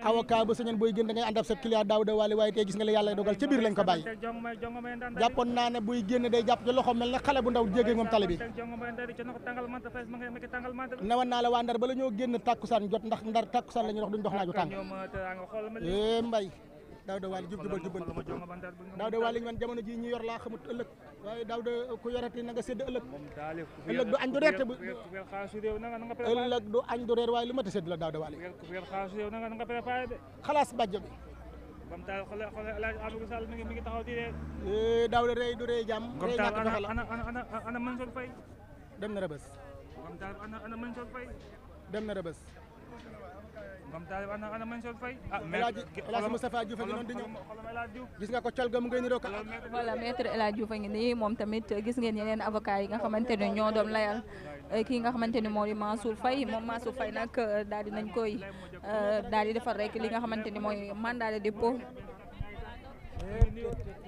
avocat bu sañoon booy gën da ngay ànd ak sa client Daouda Wally waaye tey gis nga la yàlla dogal ca biir lañ ko bàyyi jàppoon naa ne buy génn day jàpp ci loxo mel ne xale bu ndaw jéggi moom tali bi newoon naa la waa Ndar ba la ñoo génn tàkkusaan jot ndax Ndar tàkkusaan la ñuy dox duñ dox naaju tàng mbay Daouda Wally jubal Daouda Wally man jamono ji ñu yor laa xamut ëllëg waaye Daouda ku yorati na nga sédd ëllëg du añ du reer te ëllëg du añ du reer waaye lu mat a sédd la Daouda Wally xalaas bàjjo bi Daouda rey du rey jàmm rey ñàkk fexe la dem na rëbës dem na rëbës Ngom Talib ana Mansour Faye El Hadj Moustapha Diouf a ngi noonu di ñëw gis nga ko col ga mu ngay niroo ko voilà maître El Hadj Diouf a ngi nii moom tamit gis ngeen yeneen avocat yi nga xamante ne ñoo doon layal kii nga xamante ni moo di Mansour Faye moom Mansour Faye nag daal di nañ koy daal di defar rek li nga xamante ni mooy mandat de dépôt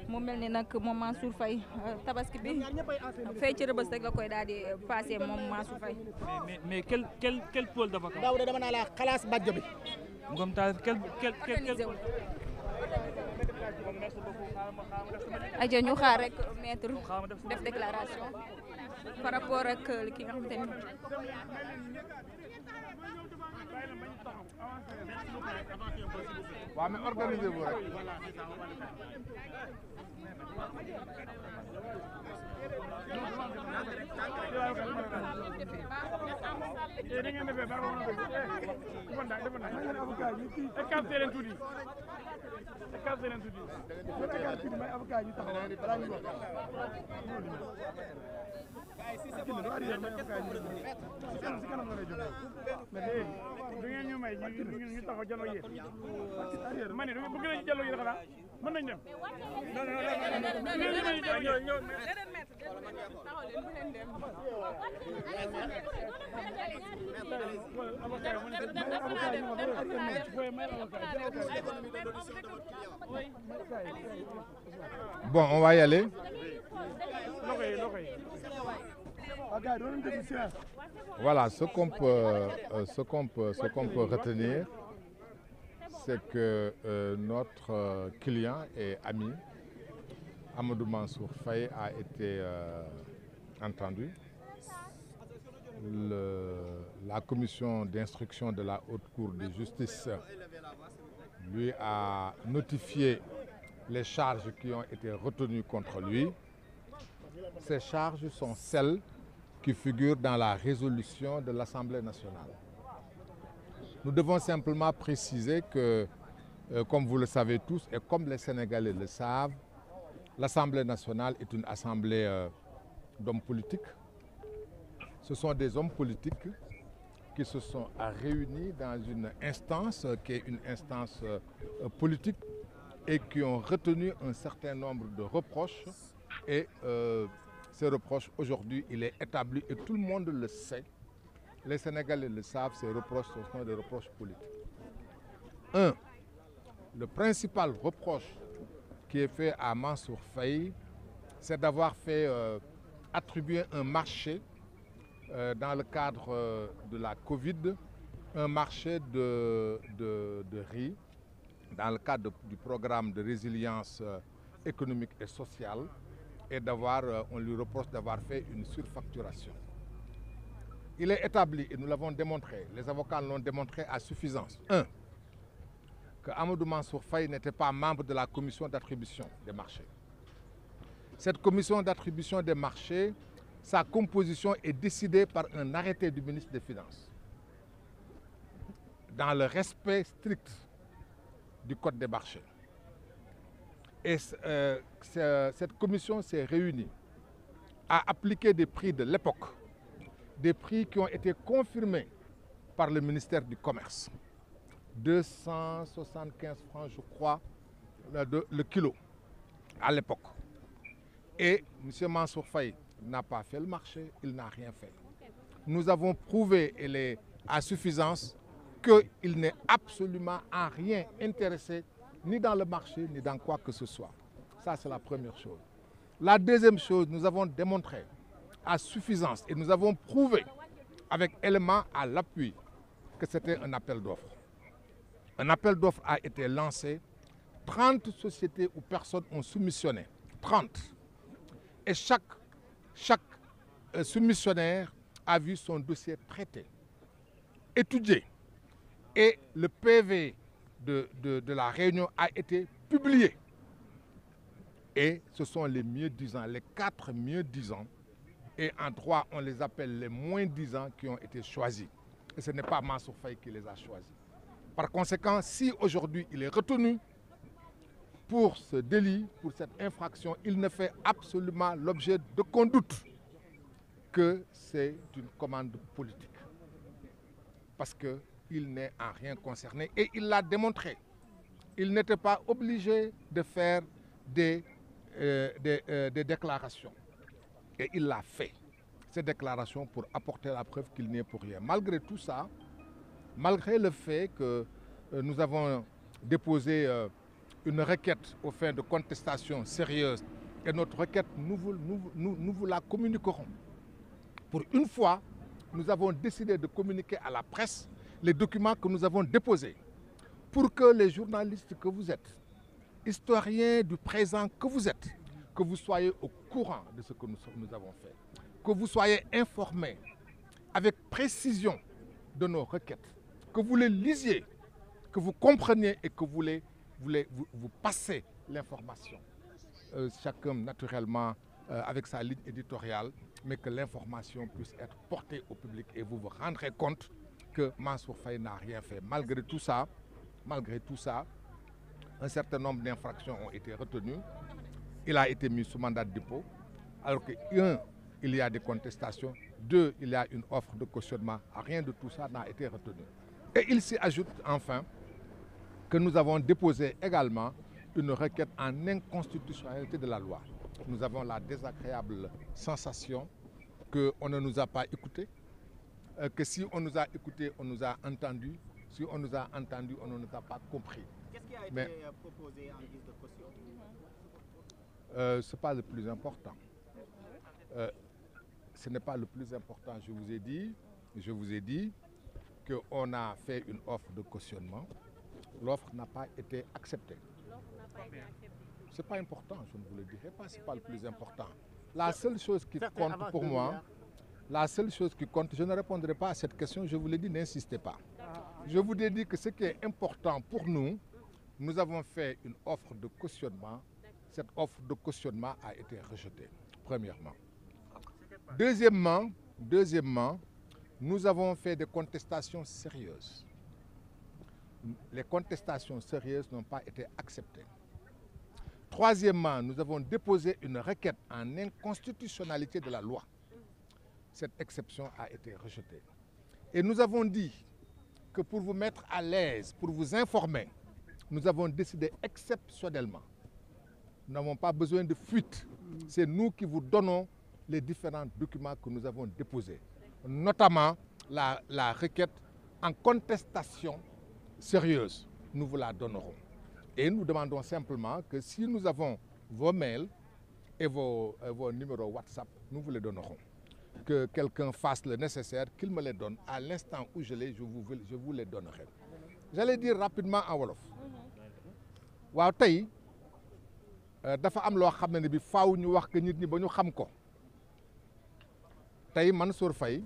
mu mel ni nag moom Mansour Faye tabaski bi fay ci rëbës rek la koy daal di passé moom Mansour Faye. mais quel pôle d'avocat. Daouda dama naa la xalaas bàjjo bi. Ngom Talib quel. aja ñu xaar rek maître def déclaration par rapport ak ki nga xamante ni. waaw mais organisez-vous rek. Bon, on va y aller. Voilà, ce qu'on peut retenir, c'est que notre client et ami, Amadou Mansour Faye, a été entendu. La commission d'instruction de la Haute Cour de justice lui a notifié les charges qui ont été retenues contre lui. Ces charges sont celles qui figurent dans la résolution de l'Assemblée nationale. Nous devons simplement préciser que, comme vous le savez tous et comme les Sénégalais le savent, l'Assemblée nationale est une assemblée d'hommes politiques. Ce sont des hommes politiques qui se sont réunis dans une instance qui est une instance politique et qui ont retenu un certain nombre de reproches. Et ces reproches, aujourd'hui, il est établi et tout le monde le sait. Les Sénégalais le savent, ces reproches sont des reproches politiques. Le principal reproche qui est fait à Mansour Faye, c'est d'avoir fait attribuer un marché dans le cadre de la Covid, un marché de riz, dans le cadre du programme de résilience économique et sociale, et on lui reproche d'avoir fait une surfacturation. Il est établi, et nous l'avons démontré, les avocats l'ont démontré à suffisance. Que Amadou Mansour Faye n'était pas membre de la commission d'attribution des marchés. Cette commission d'attribution des marchés, sa composition est décidée par un arrêté du ministre des Finances, dans le respect strict du Code des marchés. Et cette commission s'est réunie à appliquer des prix de l'époque, des prix qui ont été confirmés par le ministère du Commerce. 275 francs, je crois, le kilo à l'époque. Et M. Mansour Faye n'a pas fait le marché, il n'a rien fait. Nous avons prouvé, à suffisance, qu'il n'est absolument en rien intéressé ni dans le marché, ni dans quoi que ce soit. Ça, c'est la première chose. La deuxième chose, nous avons démontré à suffisance et nous avons prouvé avec éléments à l'appui que c'était un appel d'offres. un appel d'offres a été lancé. 30 sociétés ou personnes ont soumissionné. 30. Et chaque soumissionnaire a vu son dossier traité, étudié. Et le PV de la réunion a été publié. Et ce sont les mieux disants, les 4 mieux disants. Et en droit, on les appelle les moins disants qui ont été choisis. Et ce n'est pas Mansour Faye qui les a choisis. Par conséquent, si aujourd'hui il est retenu pour ce délit, pour cette infraction, il ne fait absolument l'objet d'aucun doute que c'est une commande politique. Parce qu'il n'est en rien concerné et il l'a démontré. Il n'était pas obligé de faire des déclarations. Et il l'a fait, ces déclarations, pour apporter la preuve qu'il n'y est pour rien. Malgré tout ça, malgré le fait que nous avons déposé une requête aux fins de contestation sérieuse, et notre requête, nous vous la communiquerons. Pour une fois, nous avons décidé de communiquer à la presse les documents que nous avons déposés pour que les journalistes que vous êtes, historiens du présent que vous êtes, que vous soyez au courant de ce que nous avons fait, que vous soyez informés avec précision de nos requêtes, que vous les lisiez, que vous compreniez et que vous passez l'information. Chacun naturellement avec sa ligne éditoriale, mais que l'information puisse être portée au public et vous vous rendrez compte que Mansour Faye n'a rien fait. Malgré tout ça, un certain nombre d'infractions ont été retenues. Il a été mis sous mandat de dépôt, alors que, 1, il y a des contestations, 2, il y a une offre de cautionnement. Rien de tout ça n'a été retenu. Et il s'y ajoute enfin que nous avons déposé également une requête en inconstitutionnalité de la loi. Nous avons la désagréable sensation qu'on ne nous a pas écoutés, que si on nous a écoutés, on nous a entendus, si on nous a entendus, on ne nous a pas compris. Qu'est-ce qui a été proposé en guise de caution? Ce n'est pas le plus important. Ce n'est pas le plus important. Je vous ai dit qu'on a fait une offre de cautionnement. L'offre n'a pas été acceptée. Ce n'est pas important, je ne vous le dirai pas, ce n'est pas le plus important. La seule chose qui compte pour moi, je ne répondrai pas à cette question, je vous l'ai dit, n'insistez pas. Je vous ai dit que ce qui est important pour nous, nous avons fait une offre de cautionnement. Cette offre de cautionnement a été rejetée, premièrement. Deuxièmement, nous avons fait des contestations sérieuses. Les contestations sérieuses n'ont pas été acceptées. Troisièmement, nous avons déposé une requête en inconstitutionnalité de la loi. Cette exception a été rejetée. Et nous avons dit que pour vous mettre à l'aise, pour vous informer, nous avons décidé exceptionnellement. Nous n'avons pas besoin de fuite. C'est nous qui vous donnons les différents documents que nous avons déposés, notamment la requête en contestation sérieuse. Nous vous la donnerons. Et nous demandons simplement que si nous avons vos mails et vos numéros WhatsApp, nous vous les donnerons. Que quelqu'un fasse le nécessaire, qu'il me les donne. À l'instant où je vous les donnerai. J'allais dire rapidement en wolof. waaw tey dafa am loo xam ne bi faaw ñu wax que nit ñi ba ñu xam ko tey Mansour Faye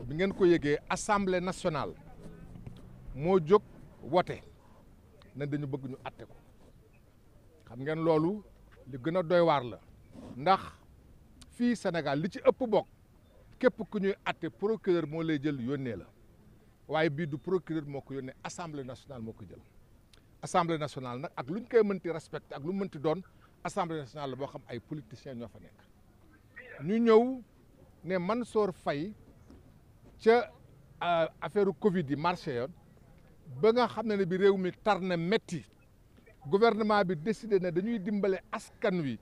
bi ngeen ko yëgee Assemblée nationale moo jóg wote ne dañu bëgg ñu atte ko xam ngeen loolu li gën a doy waar la ndax fii Sénégal li ci ëpp bokk képp ku ñuy atte procureur moo lay jël yónnee la waaye bii du procureur moo ko yónnee Assemblée nationale moo ko jël. Assemblée nationale nag ak lu ñu koy mënti respecté ak lu mu mënti doon Assemblée nationale la boo xam ay politiciens ñoo fa nekk ñu ñëw ne Mansour Faye ca affaire Covid yi marché yoon ba nga xam ne bi réew mi tar na metti gouvernement bi décidé ne dañuy dimbale askan wi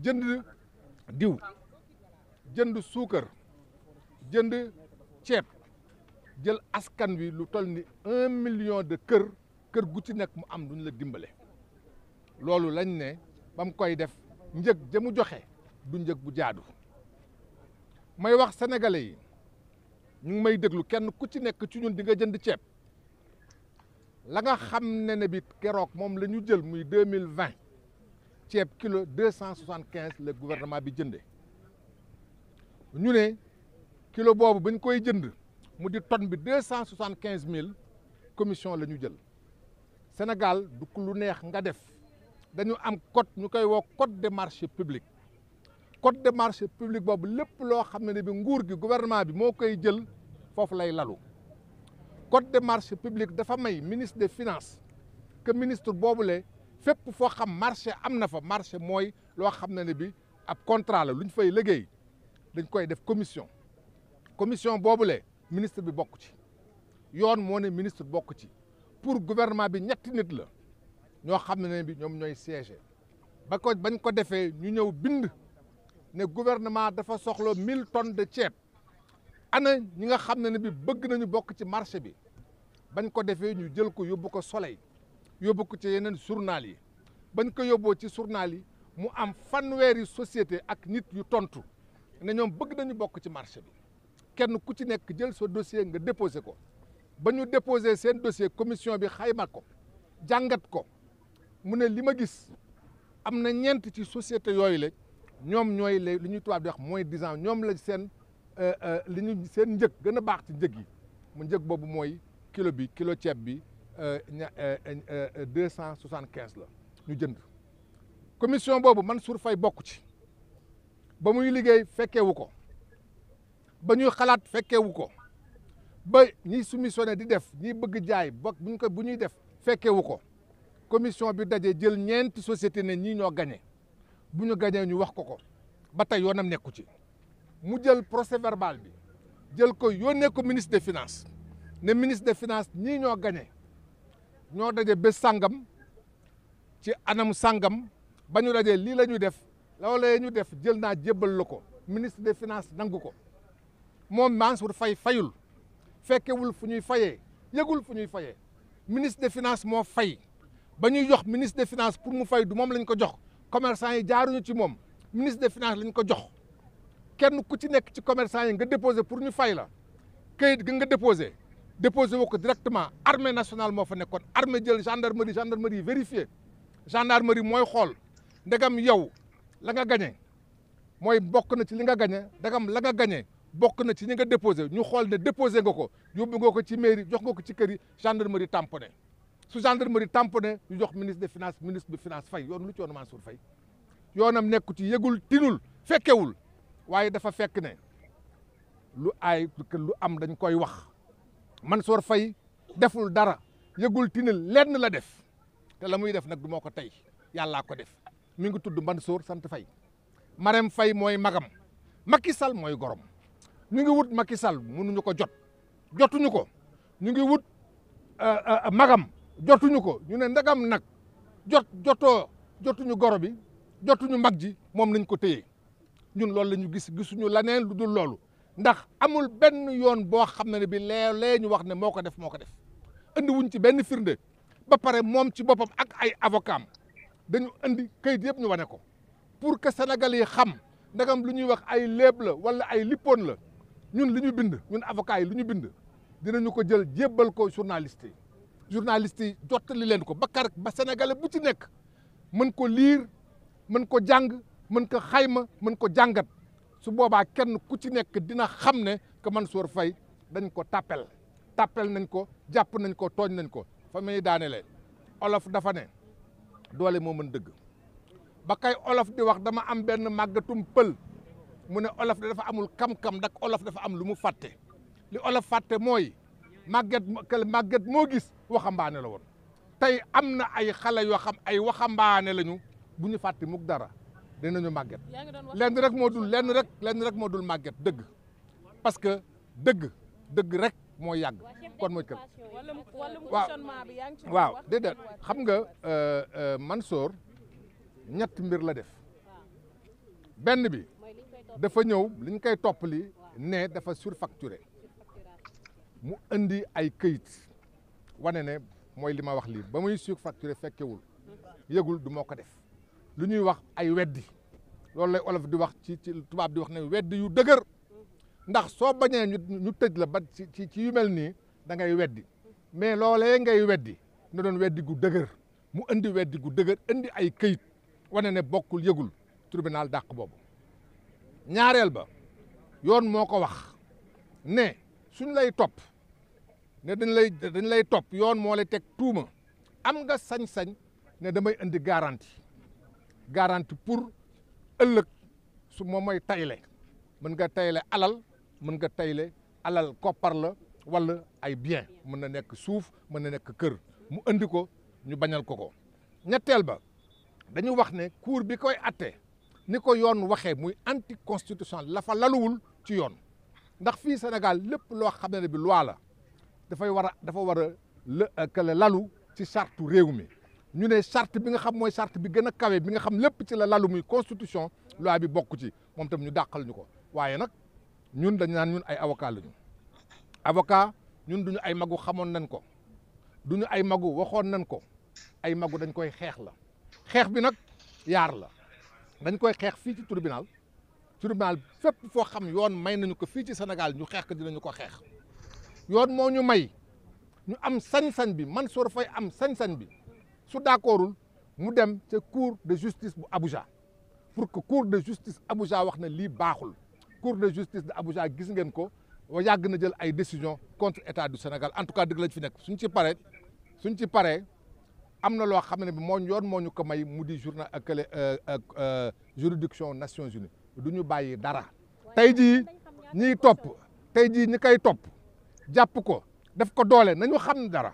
jënd diw jënd suukar jënd ceeb jël askan wi lu toll ni 1 million de kër gu ci nekk mu am duñ la dimbale loolu lañ ne ba mu koy def njëg ja mu joxe du njëg bu jaadu may wax sénégalais yi ñu ngi may déglu kenn ku ci nekk ci ñun di nga jënd ceeb la nga xam ne bi keroog moom la ñu jël muy 2020 ceeb kilo 275 le gouvernement bi jënde ñu ne kilo boobu bañ koy jënd mu di tonne bi 275 000 commission la ñu jël Sénégal du lu neex nga def dañu am code ñu koy woo code des marchés publics code des marchés publics boobu lépp loo xam ne bi nguur gi gouvernement bi moo koy jël foofu lay lalu code des marchés publics dafa may ministre des finances que ministre boobule fépp foo xam marché am na fa marché mooy loo xam ne bi ab contrat la lu ñu fay liggéey dañ koy def commission boobule ministre bi bokk ci yoon moo ne ministre bokk ci pour gouvernement bi ñetti nit la ñoo xam ne bi ñoom ñooy siège bañ ko defee ñu ñëw bind ne gouvernement dafa soxla 1000 tonnes de ceeb ana ñi nga xam ne bi bëgg nañu bokk ci marché bi bañ ko defee ñu jël ko yóbbu ko Soleil yóbbu ko ci yeneen journal yi bañ ko yóbboo ci journal yi mu am fanweeri société ak nit yu tontu ne ñoom bëgg nañu bokk ci marché bi kenn ku ci nekk jël sa dossier nga déposé ko ba ñu déposé seen dossier commission bi xayma ko jàngat ko mu ne li ma gis am na ñeent ci société yooyu la ñoom ñooy li ñuy tubaab di wax moins 10 ans ñoom la seen seen njëg gën a baax ci njëg yi mu njëg boobu mooy kilo ceeb bi 275 la ñu jënd commission boobu Mansour Faye bokk ci ba muy liggéey fekkeewu ko ba ñuy xalaat fekkeewu ko ba ñiy soumissionné di def ñiy bëgg jaay bokk bu ñuy def fekkeewu ko commission bi daje jël ñeenti société ne ñii ñoo gagné bu ñu gagné ñu wax ko ba tey yoonam nekku ci mu jël procès verbal bi jël ko yónnee ko ministre des finances ne ministre des finances ñii ñoo gagné ñoo daje bés sàngam ci anam sàngam ba ñu dajee lii la ñuy def loolee ñu def jël naa jébbal la ko ministre des finances nangu ko moom Mansour Faye fayul fekkewul fu ñuy fayee yëgul fu ñuy fayee ministre des finances moo fay ba ñuy jox ministre des finances pour mu fay du moom lañ ko jox commerçant yi jaaruñu ci moom ministre des finances lañ ko jox kenn ku ci nekk ci commerçant yi nga déposé pour ñu fay la kayit gi nga déposé woo ko directement armée nationale moo fa nekkoon armée jël gendarmerie vérifié gendarmerie mooy xool ndegam yow la nga gagné mooy bokk na ci li nga gagné ndegam la nga gagné bokk na ci ñi nga déposé ñu xool ne déposé nga ko yóbbu nga ko ci mairie jox nga ko ci kër yi gendarmerie tamponné su gendarmerie tamponné ñu jox ministre des finances ministre de finance fay yoon lu ci yoon Mansour Faye yoonam nekku ci yëgul tinul fekkewul waaye dafa fekk ne lu am dañ koy wax Mansour Faye deful dara yëgul tinul lenn la def te la muy def nag du moo ko tey yàllaa ko def mi ngi tudd Mansour sant Faye Marème Faye mooy magam Macky Sall mooy gorom ñu ngi wut Macky Sall mënuñu ko jotuñu ko ñu ngi wut magam jotuñu ko ñu ne ndagam nag jotuñu goro bi jotuñu mag ji moom nañ ko téye ñun loolu la ñu gisuñu laneen lu dul loolu ndax amul benn yoon boo xam ne bi lee ñu wax ne moo ko def andi wuñ ci benn firnde ba pare moom ci boppam ak ay avocat dañu andi kayit yëpp ñu wane ko pour que Sénégal yi xam ndagam lu ñuy wax ay léeb la wala ay lippoon la ñun li ñu bind ñun avocat yi lu ñu bind dinañu ko jël jébbal ko journaliste yi jottali leen ko ba Sénégalais bu ci nekk mën ko liir mën ko jàng mën ko xayma mën ko jàngat su boobaa kenn ku ci nekk dina xam ne que Mansour Faye dañ ko tàppel nañ ko jàpp nañ ko tooñ nañ ko fa muy daanelee olof dafa ne doole moo mën dëgg ba kay olof di wax dama am benn màggatum pël mu ne olof dafa amul kam-kam ndax olof dafa am lu mu fàtte li olof fàtte mooy màgget moo gis waxambaane la woon tey am na ay xale yoo xam ay waxambaane lañu bu ñu fàtte mukk dara dinañu màgget lenn rek moo dul màgget dëgg parce que dëgg rek moo yàgg kon mooy kër waaw déedéet xam nga Mansour ñetti mbir la def benn bi dafa ñëw li ñu koy toppali ne dafa surfacturé mu indi ay këyit wane ne mooy li ma wax lii ba muy surfacturé fekkewul yëgul du moo ko def lu ñuy wax ay weddi loolu lay olof di wax ci tubaab di wax ne weddi yu dëgër ndax soo bañee ñu tëj la ba ci yu mel nii da ngay weddi mais loolee ngay weddi na doon weddi gu dëgër mu indi weddi gu dëgër indi ay këyit wane ne bokkul yëgul tribunal dàq boobu. ñaareel ba yoon moo ko wax ne suñ lay topp ne dañ lay topp yoon moo lay teg tuuma am nga sañ-sañ ne damay indi garantie pour ëllëg su moom mooy tayle mën nga tayle alal mën nga tayle alal koppar la wala ay bien mën na nekk suuf mën na nekk kër mu indi ko ñu bañal ko ñetteel ba dañu wax ne cour bi koy atte ni ko yoon waxee muy anticonstitutionnel la fa laluwul ci yoon ndax fii Sénégal lépp loo xam ne bi loi la dafa war a lalu ci charte réew mi ñu ne charte bi nga xam mooy charte bi gën a kawe bi nga xam lépp ci la lalu muy constitution loi bi bokk ci moom tam ñu dàqal ñu ko waaye nag ñun dañ naan ñun ay avocat lañu avocat ñun duñu ay magu xamoon nañ ko duñu ay magu waxoon nañ ko ay magu dañ koy xeex la xeex bi nag yaar la dañ koy xeex fii ci tribunal fépp foo xam yoon may nañu ko fii ci Sénégal ñu xeex ko dinañu ko xeex yoon moo ñu may ñu am sañ-sañ bi Mansour Faye am sañ-sañ bi su d'accordul mu dem ca cour de justice bu Abuja pour que cour de justice Abuja wax na lii baaxul cour de justice de Abuja gis ngeen ko yàgg na jël ay décision contre état du Sénégal en tout cas dëgg lañ fi nekk suñ ci paree am na loo xam ne bi yoon moo ñu ko may mu di juridiction Nations Unies du ñu bàyyi dara tey jii ñi koy topp jàpp ko def ko doole nañu xam ne dara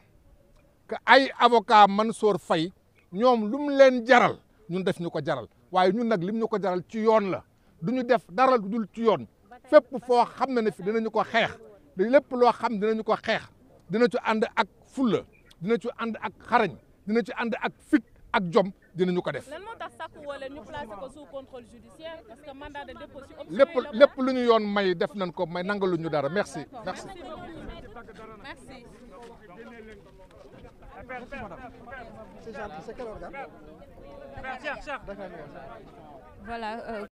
que ay avocat Mansour Faye ñoom lu mu leen jaral ñun def ñu ko jaral waaye ñun nag lim ñu ko jaral ci yoon la du ñu def dara lu dul ci yoon fépp foo xam ne fi dinañu ko xeex lépp loo xam dinañu ko xeex dina ci ànd ak fulla dina ci ànd ak xarañ dina ci ànd ak fit ak jom dinañu ko def. lan moo tax sàkku woo leen ñu placé ko sous contrôle judiciaire parce que mandat de dépôt ci option lépp lu ñu yoon may def nañ ko may nangalu ñu dara merci. merci. Voilà.